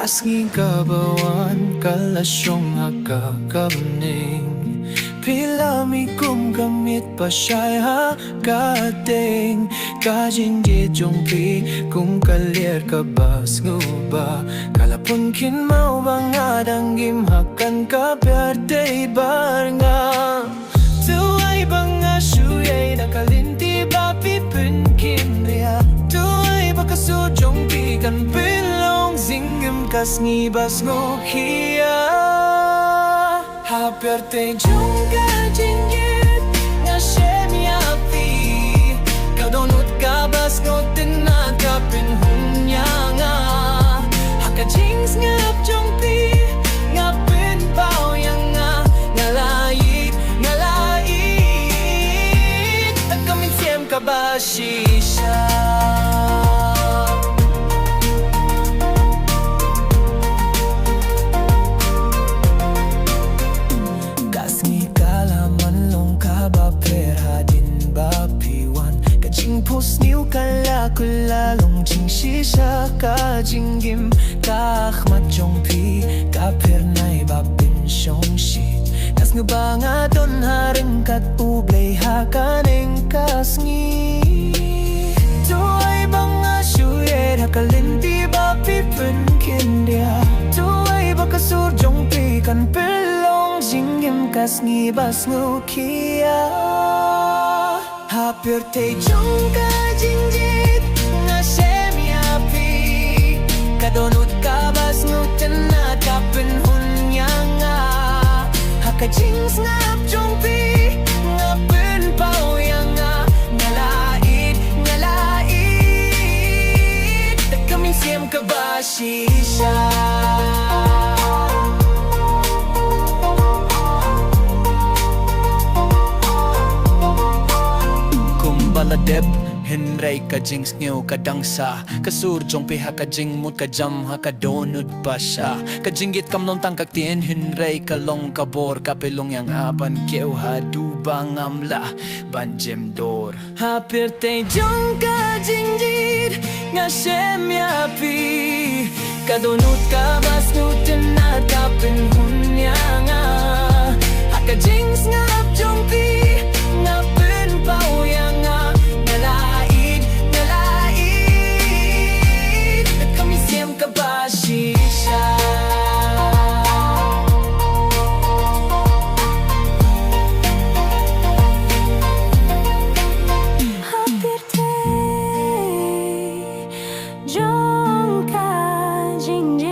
Kasngi kabawan kalasyong hakakabaning Pila mi kum gamit pa siya'y hakating Kajinggit yung pi kung kalir kabas nguba Kalapungkin mau bangadang gimhakan ka perde barnga Tuway banga syuyay nakalinti ba pipinkin ria Tuway bakasujong pi kan pilong zinggim kas ngibas ngukia Haperte jong kajinggit nga syemyapi Kadonut kabas ngotin na kapin hunya nga Hakajings ngap jong pi ngapin pao yang nga Ngalait, ngalait At kamin siem kabashisha Niu kala kula long ching shisha ka jinggim ka khmat jong pi ka pernai ba bin shong shi kas ngba nga don haring kat ublay ha kaneng kasngi tuay banga shuye ha kalinti ba pipun kindia tuay ba kasur jong pi kan pelong jinggim kasngi bas ngukia Haperte jong kajinggit nga syemyapi Kadonut kabas ngutin na kapin hunya nga Hakajings ngap jong pi ngapin pao yang nga Ngalait, ngalait Tak kaming siem kabashisha Baladeb, Henry kajings ngew kadangsa Kasurjong piha kajing mut kajam hakadonut pa siya Kajinggit kamlong tangkak tien Henry kalong kabor Kapilong yang aban kew hadubang amla Banjem dor Hapirte jong kajinggit nga syemyapi Kadonut kabas nutin na kapin hunya nga Hakajings ngap jong pi ngapin pao yang nga Ngalait, ngalait At kami siem kabashisha Hapirte jong kajinggit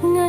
nga